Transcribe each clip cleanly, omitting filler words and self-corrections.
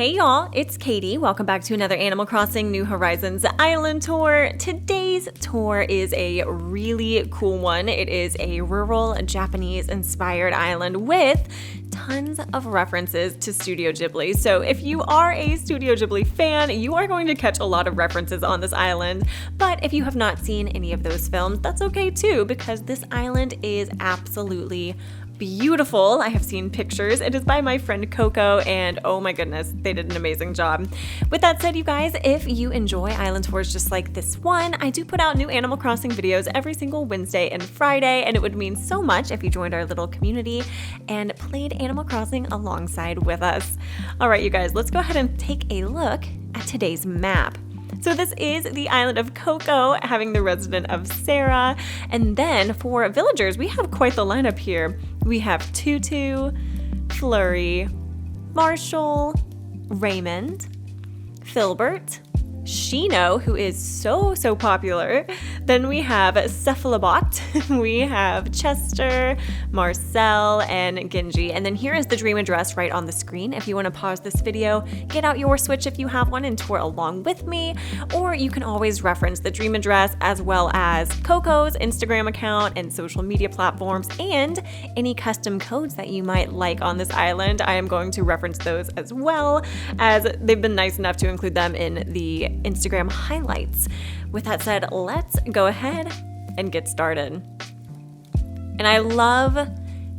Hey y'all, it's Katie. Welcome back to another Animal Crossing New Horizons Island tour. Today's tour is a really cool one. It is a rural Japanese inspired island with tons of references to Studio Ghibli. So if you are a Studio Ghibli fan, you are going to catch a lot of references on this island. But if you have not seen any of those films, that's okay too, because this island is absolutely beautiful. I have seen pictures. It is by my friend Coco, and oh my goodness, they did an amazing job. With that said, you guys, if you enjoy island tours just like this one, I do put out new Animal Crossing videos every single Wednesday and Friday, and it would mean so much if you joined our little community and played Animal Crossing alongside with us. All right, you guys, let's go ahead and take a look at today's map. So this is the island of Coco, having the resident of Sarah. And then for villagers, we have quite the lineup here. We have Tutu, Flurry, Marshall, Raymond, Filbert, Shino, who is so popular. Then we have Cephalobot, we have Chester, Marcel, and Genji. And then here is the dream address right on the screen. If you want to pause this video, get out your Switch if you have one and tour along with me, or you can always reference the dream address as well as Coco's Instagram account and social media platforms and any custom codes that you might like on this island. I am going to reference those as well, as they've been nice enough to include them in the Instagram highlights. With that said, let's go ahead and get started. And I love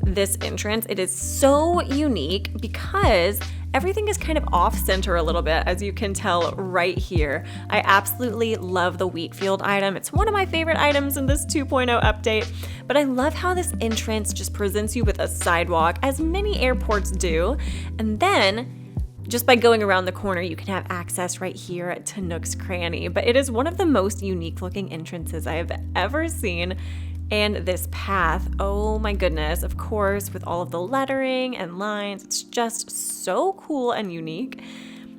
this entrance. It is so unique because everything is kind of off center a little bit, as you can tell right here. I absolutely love the wheat field item. It's one of my favorite items in this 2.0 update, but I love how this entrance just presents you with a sidewalk, as many airports do. And then just by going around the corner, you can have access right here to Nook's Cranny. But it is one of the most unique looking entrances I have ever seen. And this path, oh my goodness, of course, with all of the lettering and lines, it's just so cool and unique.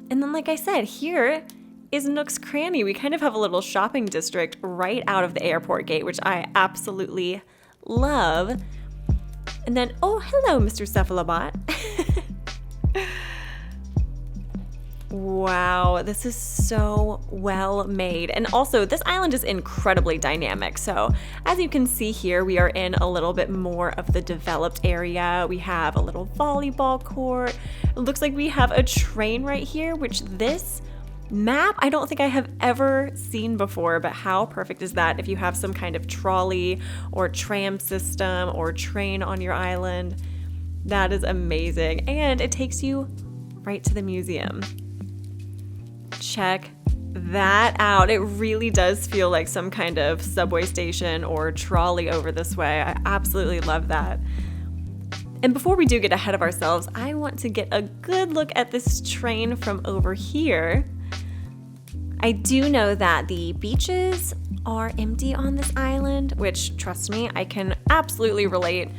And then, like I said, here is Nook's Cranny. We kind of have a little shopping district right out of the airport gate, which I absolutely love. And then, oh, hello, Mr. Cephalobot. Wow, this is so well made. And also, this island is incredibly dynamic. So as you can see here, we are in a little bit more of the developed area. We have a little volleyball court. It looks like we have a train right here, which this map I don't think I have ever seen before, but how perfect is that if you have some kind of trolley or tram system or train on your island? That is amazing. And it takes you right to the museum. Check that out. It really does feel like some kind of subway station or trolley over this way. I absolutely love that. And before we do get ahead of ourselves, I want to get a good look at this train from over here. I do know that the beaches are empty on this island, which, trust me, I can absolutely relate.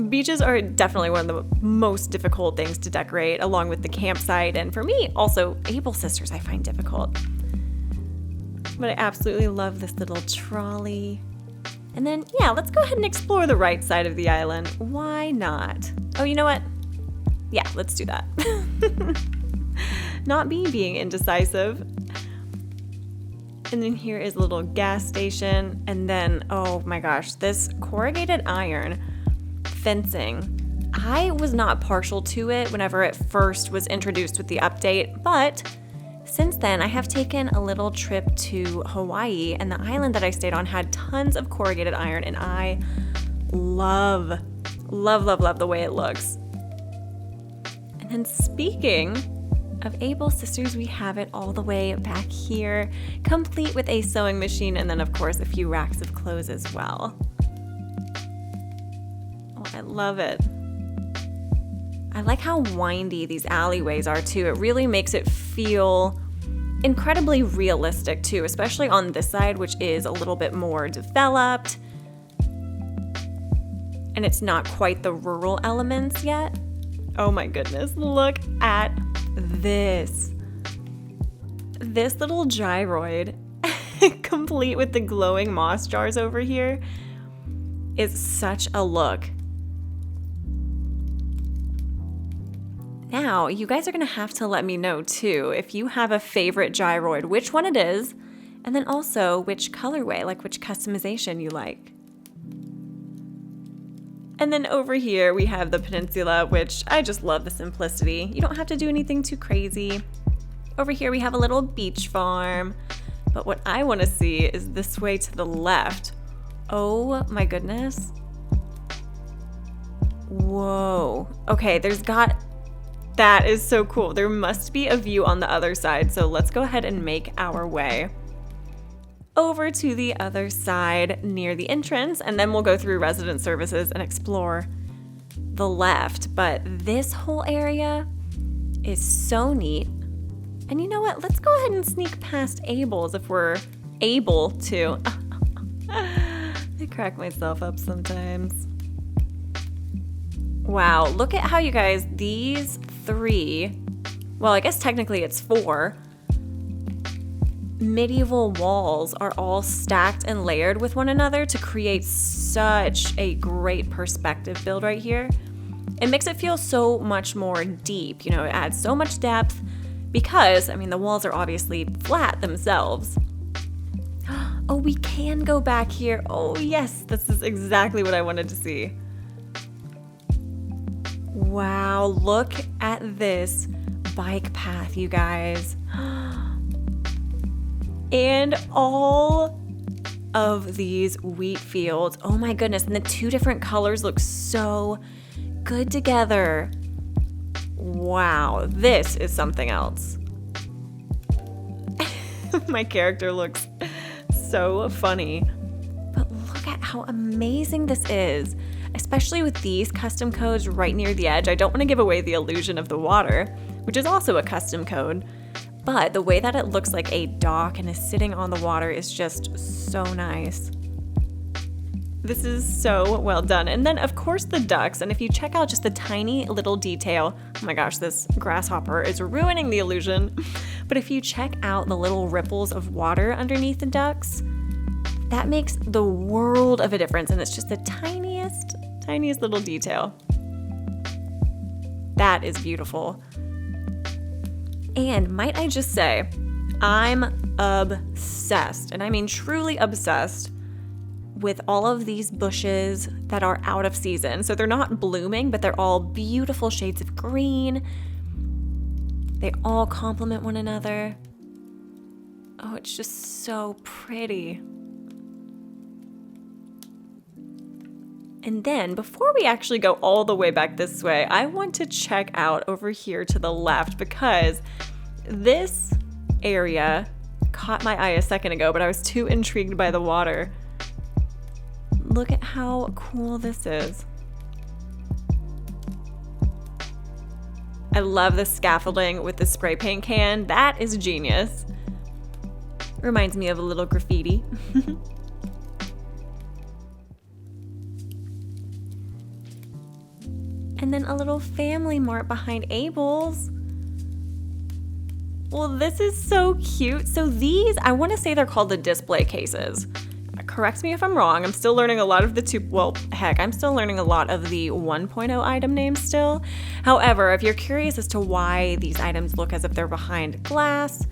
Beaches are definitely one of the most difficult things to decorate, along with the campsite, and for me, also Able Sisters I find difficult. But I absolutely love this little trolley. And then, yeah, let's go ahead and explore the right side of the island. Why not? Oh, you know what? Yeah, let's do that. Not me being indecisive. And then here is a little gas station, and then, oh my gosh, this corrugated iron fencing. I was not partial to it whenever it first was introduced with the update, but since then I have taken a little trip to Hawaii, and the island that I stayed on had tons of corrugated iron, and I love the way it looks. And then speaking of Able Sisters, we have it all the way back here, complete with a sewing machine, and then of course a few racks of clothes as well. I love it. I like how windy these alleyways are too. It really makes it feel incredibly realistic too, especially on this side, which is a little bit more developed. And it's not quite the rural elements yet. Oh my goodness, look at this. This little gyroid, complete with the glowing moss jars over here, is such a look. Now, you guys are going to have to let me know too if you have a favorite gyroid, which one it is, and then also which colorway, like which customization you like. And then over here we have the peninsula, which I just love the simplicity. You don't have to do anything too crazy. Over here we have a little beach farm, but what I want to see is this way to the left. Oh my goodness. Whoa. Okay, that is so cool. There must be a view on the other side, so let's go ahead and make our way over to the other side near the entrance, and then we'll go through resident services and explore the left. But this whole area is so neat. And you know what? Let's go ahead and sneak past Abel's if we're able to. I crack myself up sometimes. Wow, look at how you guys, these 3, well, I guess technically it's 4, medieval walls are all stacked and layered with one another to create such a great perspective build right here. It makes it feel so much more deep, you know, it adds so much depth because, I mean, the walls are obviously flat themselves. Oh, we can go back here. Oh yes, this is exactly what I wanted to see. Wow, look at this bike path, you guys. And all of these wheat fields. Oh my goodness, and the 2 different colors look so good together. Wow, this is something else. My character looks so funny. But look at how amazing this is. Especially with these custom codes right near the edge. I don't want to give away the illusion of the water, which is also a custom code, but the way that it looks like a dock and is sitting on the water is just so nice. This is so well done. And then of course the ducks, and if you check out just the tiny little detail, oh my gosh, this grasshopper is ruining the illusion. But if you check out the little ripples of water underneath the ducks, that makes the world of a difference, and it's just the tiniest little detail. That is beautiful. And might I just say, I'm obsessed, and I mean truly obsessed, with all of these bushes that are out of season. So they're not blooming, but they're all beautiful shades of green. They all complement one another. Oh, it's just so pretty. And then before we actually go all the way back this way, I want to check out over here to the left because this area caught my eye a second ago, but I was too intrigued by the water. Look at how cool this is. I love the scaffolding with the spray paint can. That is genius. Reminds me of a little graffiti. And then a little family mart behind Abel's. Well, this is so cute. So these, I want to say they're called the display cases. Correct me if I'm wrong. I'm still learning a lot of I'm still learning a lot of the 1.0 item names still. However, if you're curious as to why these items look as if they're behind glass,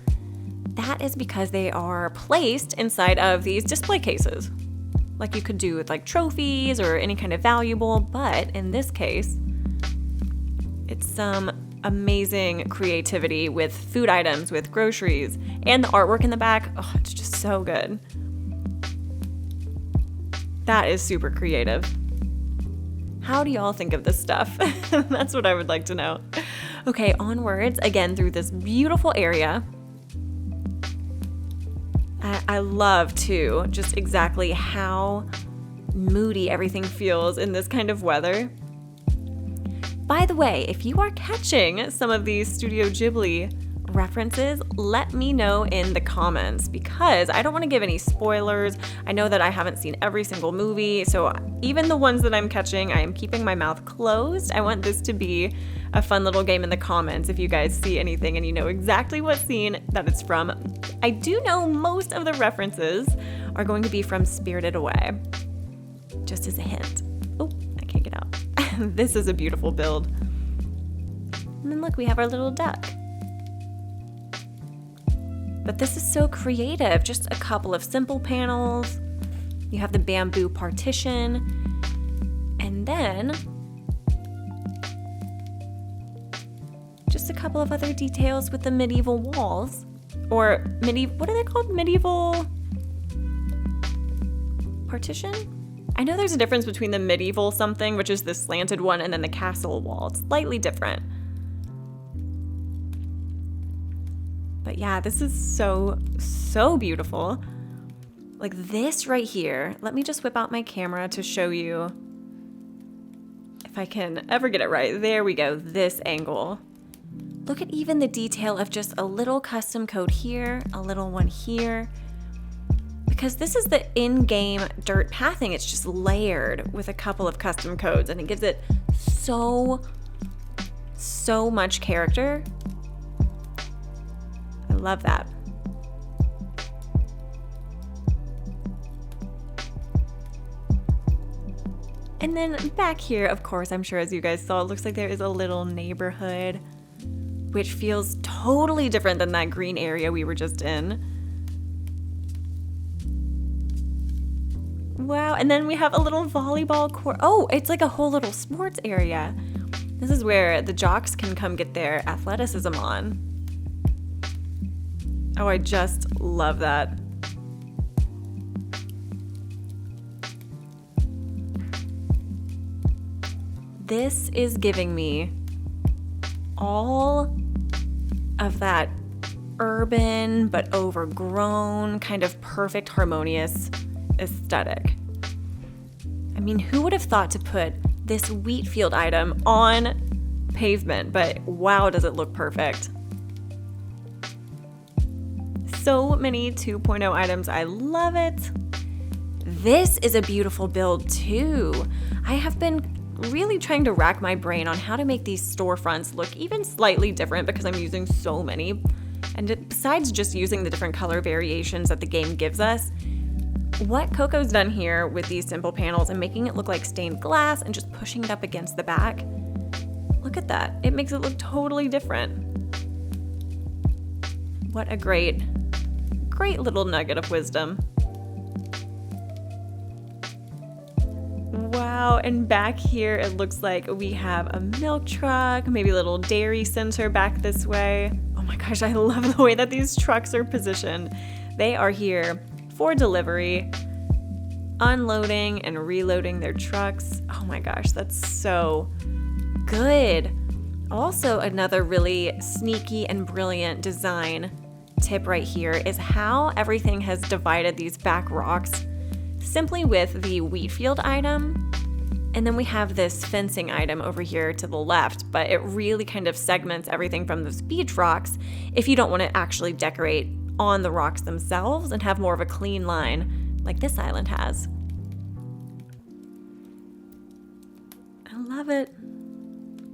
that is because they are placed inside of these display cases. Like you could do with like trophies or any kind of valuable, but in this case, it's some amazing creativity with food items, with groceries, and the artwork in the back. Oh, it's just so good. That is super creative. How do y'all think of this stuff? That's what I would like to know. Okay, onwards, again, through this beautiful area. I love, too, just exactly how moody everything feels in this kind of weather. By the way, if you are catching some of these Studio Ghibli references, let me know in the comments because I don't want to give any spoilers. I know that I haven't seen every single movie, so even the ones that I'm catching, I am keeping my mouth closed. I want this to be a fun little game in the comments if you guys see anything and you know exactly what scene that it's from. I do know most of the references are going to be from Spirited Away, just as a hint. Oh, I can't get out. This is a beautiful build. And then look, we have our little duck. But this is so creative. Just a couple of simple panels. You have the bamboo partition. And then just a couple of other details with the medieval walls. Or what are they called? Medieval partition? I know there's a difference between the medieval something, which is the slanted one, and then the castle wall. It's slightly different. But yeah, this is so, so beautiful. Like this right here. Let me just whip out my camera to show you if I can ever get it right. There we go, this angle. Look at even the detail of just a little custom code here, a little one here. Because this is the in-game dirt pathing. It's just layered with a couple of custom codes, and it gives it so much character. I love that. And then back here, of course, I'm sure as you guys saw, it looks like there is a little neighborhood, which feels totally different than that green area we were just in. Wow, and then we have a little volleyball court. Oh, it's like a whole little sports area. This is where the jocks can come get their athleticism on. Oh, I just love that. This is giving me all of that urban but overgrown, kind of perfect, harmonious aesthetic. I mean, who would have thought to put this wheat field item on pavement? But wow, does it look perfect. So many 2.0 items. I love it. This is a beautiful build too. I have been really trying to rack my brain on how to make these storefronts look even slightly different because I'm using so many. And besides just using the different color variations that the game gives us, what Coco's done here with these simple panels and making it look like stained glass and just pushing it up against the back, look at that. It makes it look totally different. What a great little nugget of wisdom. Wow, and back here it looks like we have a milk truck, maybe a little dairy center back this way. Oh my gosh, I love the way that these trucks are positioned. They are here for delivery, unloading and reloading their trucks. Oh my gosh, that's so good. Also, another really sneaky and brilliant design tip right here is how everything has divided these back rocks simply with the wheat field item. And then we have this fencing item over here to the left, but it really kind of segments everything from those beach rocks if you don't want to actually decorate on the rocks themselves and have more of a clean line like this island has. I love it.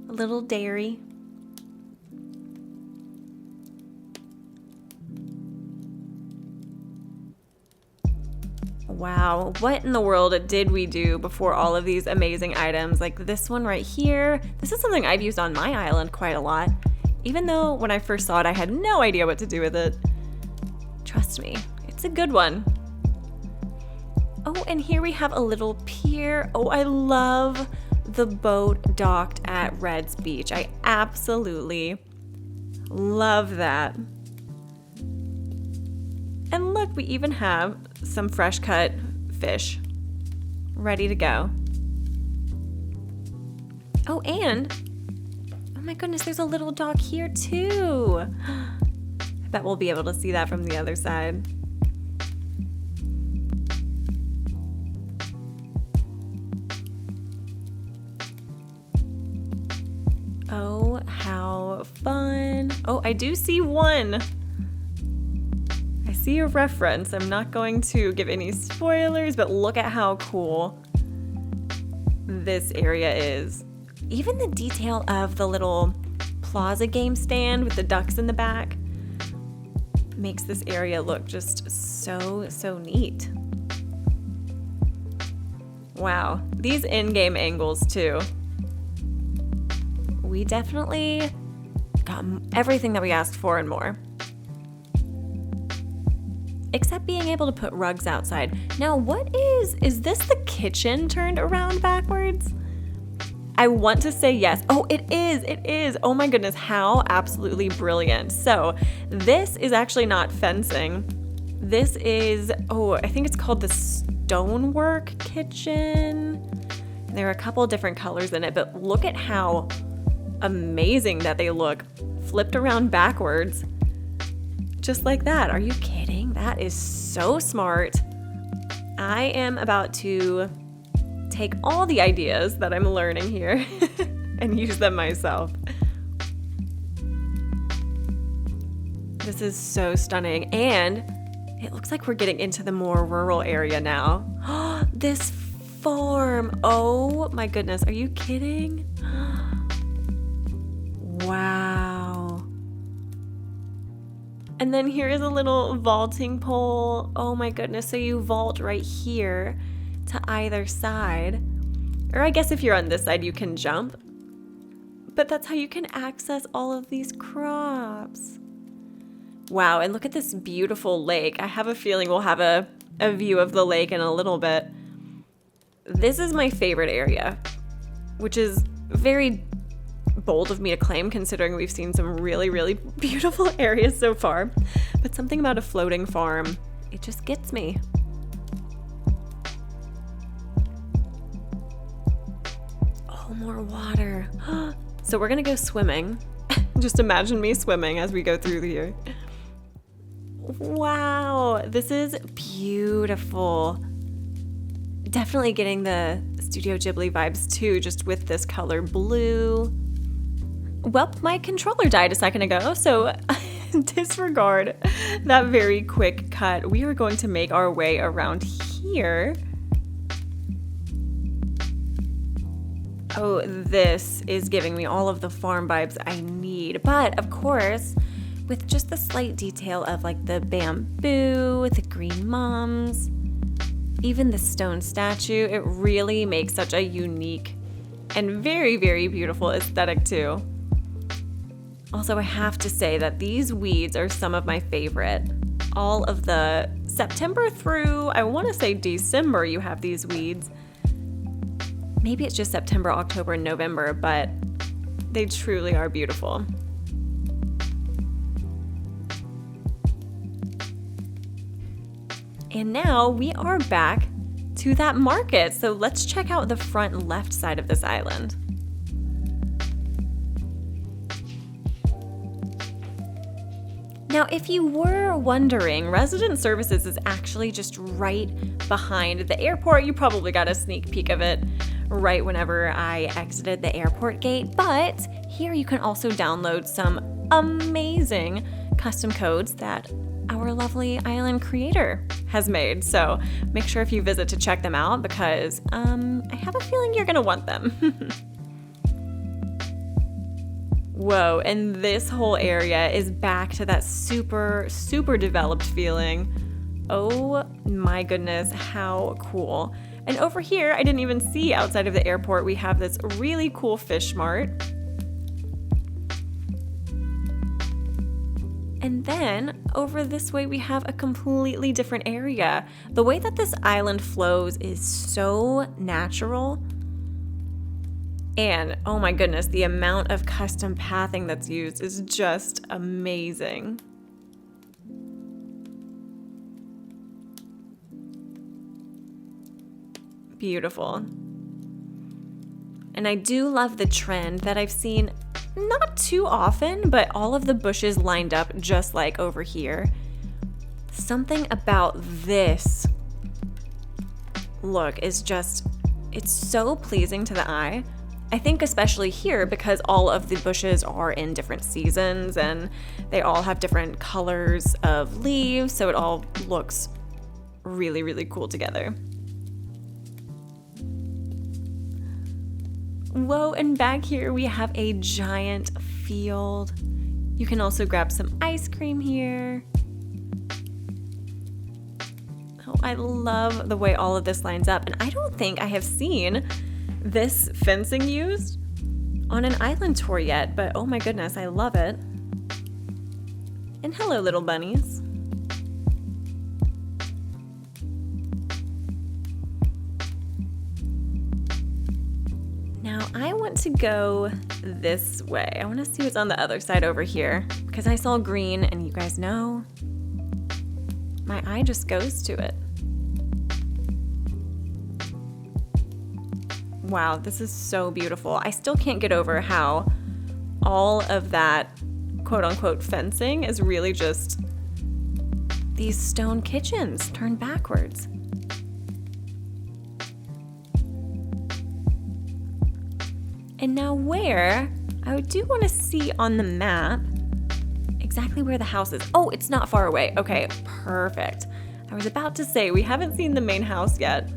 A little dairy. Wow, what in the world did we do before all of these amazing items? Like this one right here. This is something I've used on my island quite a lot, even though when I first saw it, I had no idea what to do with it. Trust me, it's a good one. Oh, and here we have a little pier. Oh, I love the boat docked at Red's Beach. I absolutely love that. And look, we even have some fresh cut fish ready to go. Oh, and oh my goodness, there's a little dock here too. I bet we'll be able to see that from the other side. Oh, how fun. Oh, I do see one. I see a reference. I'm not going to give any spoilers, but look at how cool this area is. Even the detail of the little plaza game stand with the ducks in the back makes this area look just so neat. Wow, these in-game angles too. We definitely got everything that we asked for and more. Except being able to put rugs outside. Now, is this the kitchen turned around backwards? I want to say yes. Oh, it is. Oh my goodness, how absolutely brilliant. So this is actually not fencing. This is, I think it's called the stonework kitchen. There are a couple of different colors in it, but look at how amazing that they look flipped around backwards. Just like that. Are you kidding? That is so smart. I am about to take all the ideas that I'm learning here and use them myself. This is so stunning. And it looks like we're getting into the more rural area now. This farm. Oh my goodness. Are you kidding? Wow. And then here is a little vaulting pole. Oh my goodness. So you vault right here to either side. Or I guess if you're on this side, you can jump. But that's how you can access all of these crops. Wow, and look at this beautiful lake. I have a feeling we'll have a view of the lake in a little bit. This is my favorite area, which is very bold of me to claim considering we've seen some really, really beautiful areas so far. But something about a floating farm, it just gets me. More water. So we're gonna go swimming. Just imagine me swimming as we go through here. Wow, this is beautiful. Definitely getting the Studio Ghibli vibes too, just with this color blue. Well, my controller died a second ago, so disregard that very quick cut. We are going to make our way around here. Oh, this is giving me all of the farm vibes I need. But of course, with just the slight detail of like the bamboo, the green mums, even the stone statue, it really makes such a unique and very, very beautiful aesthetic too. Also, I have to say that these weeds are some of my favorite. All of the September through, I want to say December, you have these weeds. Maybe it's just September, October, and November, but they truly are beautiful. And now we are back to that market. So let's check out the front left side of this island. Now, if you were wondering, Resident Services is actually just right behind the airport. You probably got a sneak peek of it right whenever I exited the airport gate, but here you can also download some amazing custom codes that our lovely island creator has made. So make sure if you visit to check them out because I have a feeling you're gonna want them. Whoa, and this whole area is back to that super, super developed feeling. Oh my goodness, how cool. And over here, I didn't even see outside of the airport, we have this really cool fish mart. And then over this way, we have a completely different area. The way that this island flows is so natural. And oh my goodness, the amount of custom pathing that's used is just amazing. Beautiful. And I do love the trend that I've seen not too often, but all of the bushes lined up just like over here. Something about this look is just, it's so pleasing to the eye. I think especially here because all of the bushes are in different seasons and they all have different colors of leaves, so it all looks really, really cool together. Whoa, and back here we have a giant field. You can also grab some ice cream here. Oh, I love the way all of this lines up. And I don't think I have seen this fencing used on an island tour yet, but oh my goodness, I love it. And hello, little bunnies. Now I want to go this way. I want to see what's on the other side over here because I saw green and you guys know my eye just goes to it. Wow, this is so beautiful. I still can't get over how all of that quote-unquote fencing is really just these stone kitchens turned backwards. And now I do want to see on the map exactly where the house is. Oh, it's not far away. Okay, perfect. I was about to say, we haven't seen the main house yet.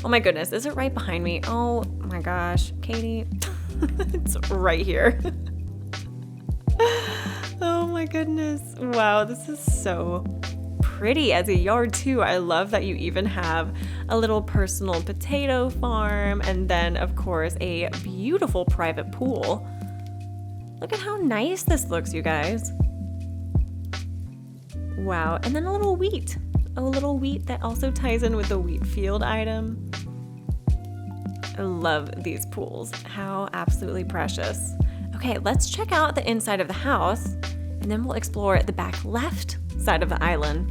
Oh my goodness, is it right behind me? Oh my gosh, Katie, it's right here. Oh my goodness. Wow, this is so pretty as a yard too. I love that you even have a little personal potato farm and then of course a beautiful private pool. Look at how nice this looks, you guys. Wow, and then a little wheat. A little wheat that also ties in with the wheat field item. I love these pools. How absolutely precious. Okay, let's check out the inside of the house and then we'll explore the back left side of the island.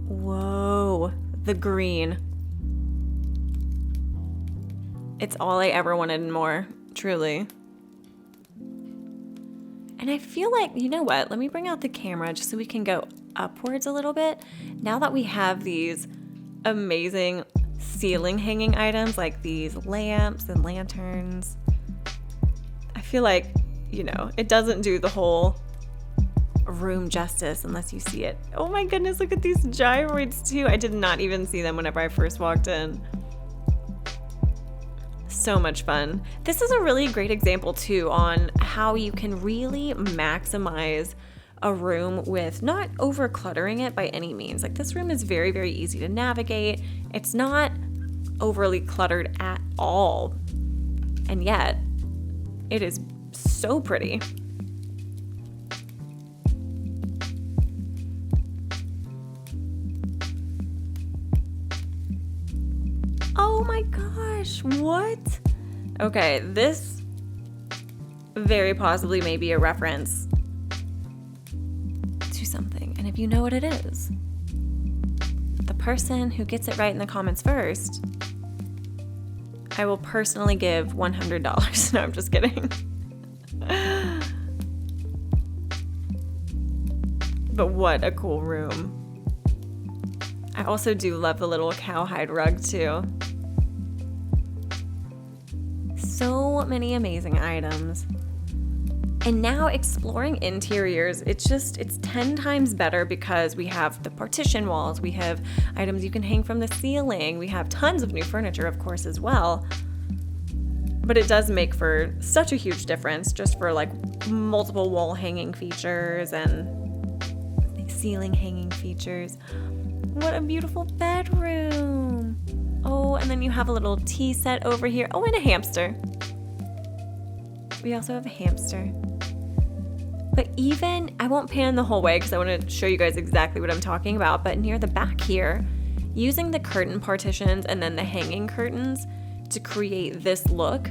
Whoa, the green. It's all I ever wanted and more, truly. And I feel like, you know what, let me bring out the camera just so we can go upwards a little bit. Now that we have these amazing ceiling hanging items like these lamps and lanterns, I feel like, you know, it doesn't do the whole room justice unless you see it. Oh my goodness, look at these gyroids too. I did not even see them whenever I first walked in. So much fun. This is a really great example too on how you can really maximize a room with not over cluttering it by any means. Like this room is very, very easy to navigate. It's not overly cluttered at all. And yet it is so pretty. Oh my gosh, what? Okay, this very possibly may be a reference to something. And if you know what it is, the person who gets it right in the comments first, I will personally give $100. No, I'm just kidding. But what a cool room. I also do love the little cowhide rug too. So many amazing items. And now exploring interiors, it's 10 times better because we have the partition walls, we have items you can hang from the ceiling, we have tons of new furniture, of course, as well. But it does make for such a huge difference just for like multiple wall hanging features and ceiling hanging features. What a beautiful bedroom. Oh, and then you have a little tea set over here. Oh, and a hamster. We also have a hamster. But even, I won't pan the whole way because I want to show you guys exactly what I'm talking about, but near the back here, using the curtain partitions and then the hanging curtains to create this look,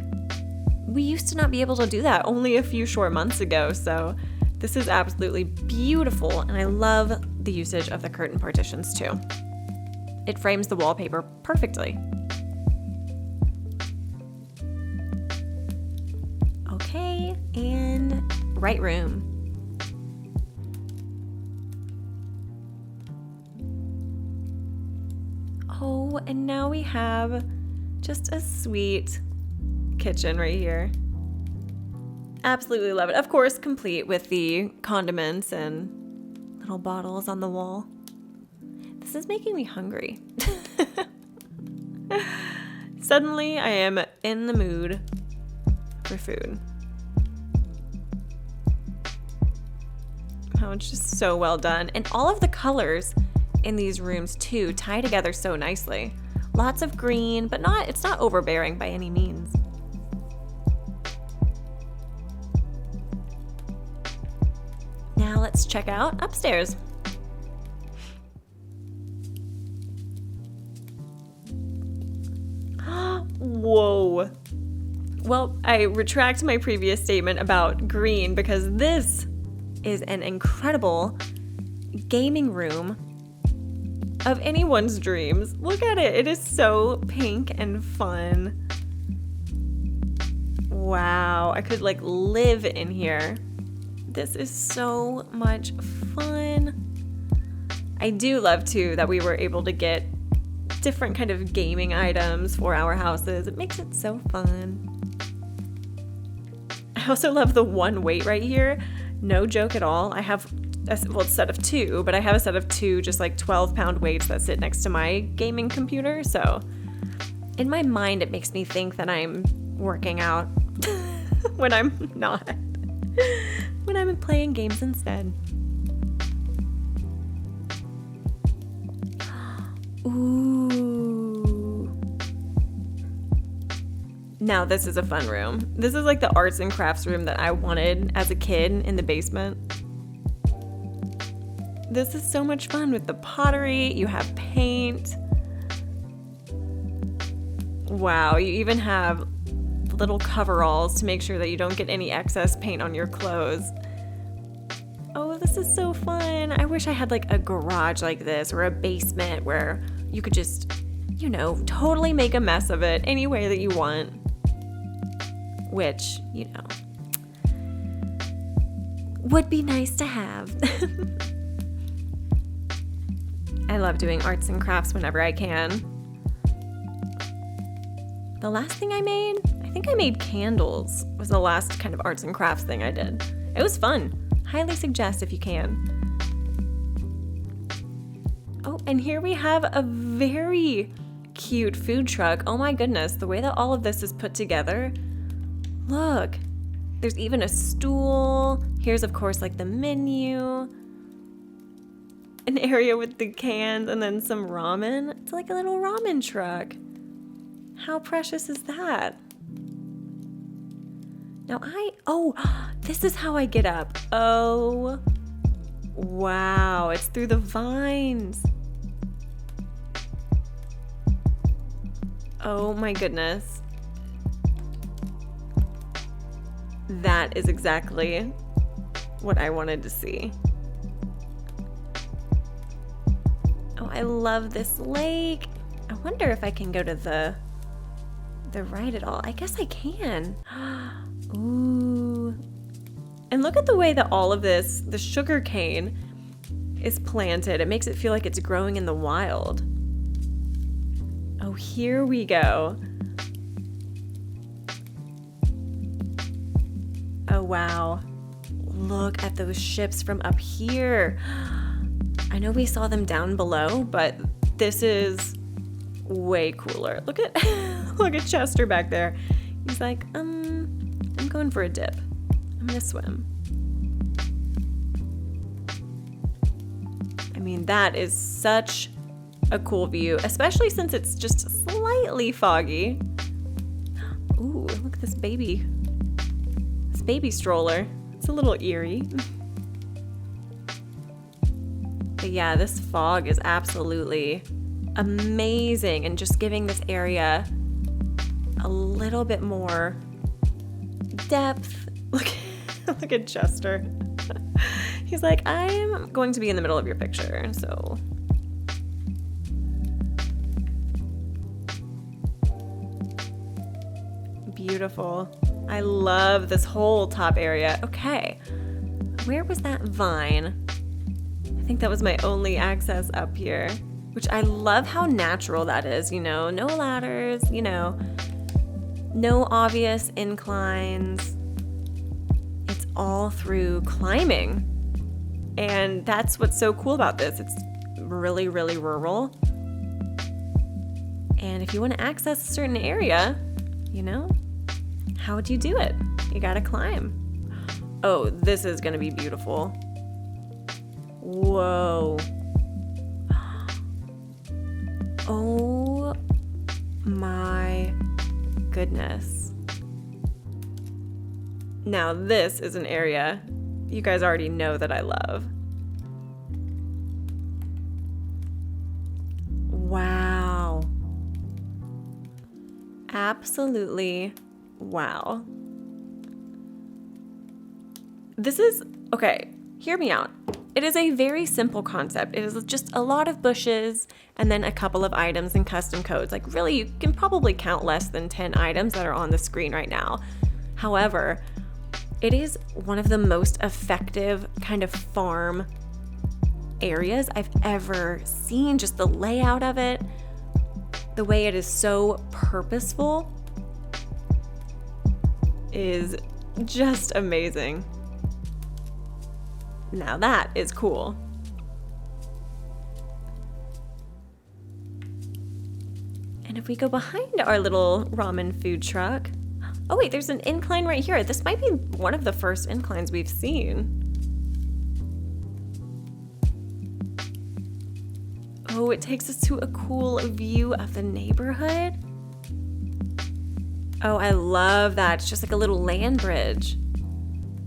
we used to not be able to do that only a few short months ago. So this is absolutely beautiful, and I love the usage of the curtain partitions too. It frames the wallpaper perfectly. Okay, and right room. Oh, and now we have just a sweet kitchen right here. Absolutely love it. Of course, complete with the condiments and little bottles on the wall. This is making me hungry. Suddenly, I am in the mood for food. Oh, it's just so well done. And all of the colors in these rooms too tie together so nicely. Lots of green, but it's not overbearing by any means. Now let's check out upstairs. Whoa. Well, I retract my previous statement about green because this is an incredible gaming room of anyone's dreams. Look at it. It is so pink and fun. Wow. I could live in here. This is so much fun. I do love too that we were able to get different kind of gaming items for our houses. It makes it so fun. I also love the one weight right here. No joke at all. I have a set of two, but I have a set of two just 12-pound weights that sit next to my gaming computer. So in my mind, it makes me think that I'm working out when I'm not. When I'm playing games instead. Ooh. Now this is a fun room. This is the arts and crafts room that I wanted as a kid in the basement. This is so much fun with the pottery. You have paint. Wow, you even have little coveralls to make sure that you don't get any excess paint on your clothes. Oh, this is so fun. I wish I had a garage like this or a basement where you could just, totally make a mess of it any way that you want. Which, would be nice to have. I love doing arts and crafts whenever I can. The last thing I think I made candles was the last kind of arts and crafts thing I did. It was fun. Highly suggest if you can. Oh, and here we have a very cute food truck. Oh my goodness, the way that all of this is put together. Look, there's even a stool. Here's of course the menu. An area with the cans and then some ramen. It's like a little ramen truck. How precious is that? Now this is how I get up. Oh, wow, it's through the vines. Oh my goodness. That is exactly what I wanted to see. Oh, I love this lake. I wonder if I can go to the ride at all. I guess I can. Ooh. And look at the way that all of this, the sugar cane, is planted. It makes it feel like it's growing in the wild. Oh, here we go. Oh, wow. Look at those ships from up here. I know we saw them down below, but this is way cooler. Look at Chester back there. He's like, I'm going for a dip. I'm gonna swim. I mean, that is such a cool view, especially since it's just slightly foggy. Ooh, look at this baby stroller. It's a little eerie. But yeah, this fog is absolutely amazing and just giving this area a little bit more depth. Look at Chester. He's like, I am going to be in the middle of your picture, so. Beautiful. I love this whole top area. Okay, where was that vine? I think that was my only access up here, which I love how natural that is, no ladders, no obvious inclines. It's all through climbing. And that's what's so cool about this. It's really, really rural. And if you want to access a certain area, how would you do it? You gotta climb. Oh, this is gonna be beautiful. Whoa. Oh my goodness. Now this is an area you guys already know that I love. Wow. Absolutely wow. This is, okay, hear me out. It is a very simple concept. It is just a lot of bushes and then a couple of items and custom codes. Like really, you can probably count less than 10 items that are on the screen right now. However, it is one of the most effective kind of farm areas I've ever seen. Just the layout of it, the way it is so purposeful is just amazing. Now that is cool. And if we go behind our little ramen food truck, oh wait, there's an incline right here. This might be one of the first inclines we've seen. Oh, it takes us to a cool view of the neighborhood. Oh, I love that. It's just like a little land bridge,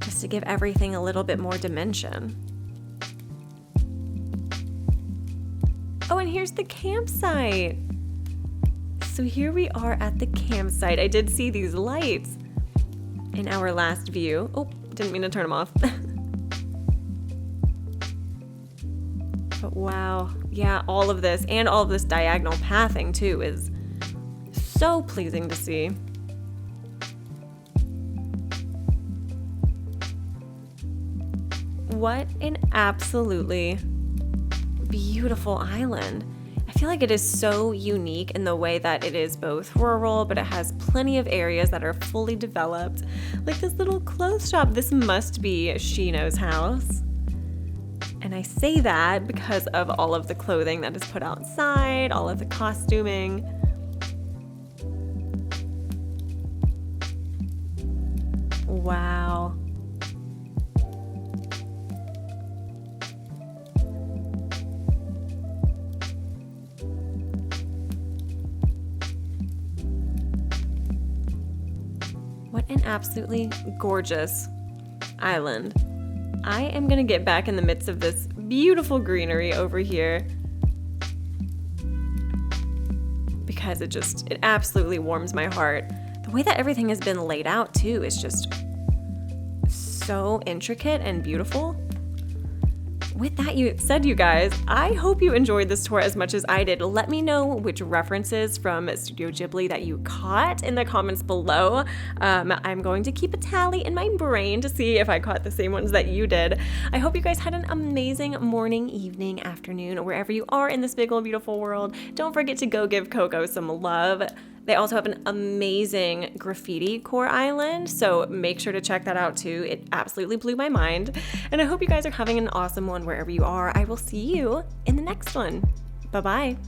just to give everything a little bit more dimension. Oh, and here's the campsite. So here we are at the campsite. I did see these lights in our last view. Oh, didn't mean to turn them off. But wow, yeah, all of this and all of this diagonal pathing too is so pleasing to see. What an absolutely beautiful island. I feel like it is so unique in the way that it is both rural, but it has plenty of areas that are fully developed. Like this little clothes shop, this must be Shino's house. And I say that because of all of the clothing that is put outside, all of the costuming. Wow. What an absolutely gorgeous island. I am gonna get back in the midst of this beautiful greenery over here because it absolutely warms my heart. The way that everything has been laid out too is just so intricate and beautiful. With that said, you guys, I hope you enjoyed this tour as much as I did. Let me know which references from Studio Ghibli that you caught in the comments below. I'm going to keep a tally in my brain to see if I caught the same ones that you did. I hope you guys had an amazing morning, evening, afternoon, wherever you are in this big old beautiful world. Don't forget to go give Coco some love. They also have an amazing graffiti core island, so make sure to check that out too. It absolutely blew my mind. And I hope you guys are having an awesome one wherever you are. I will see you in the next one. Bye-bye.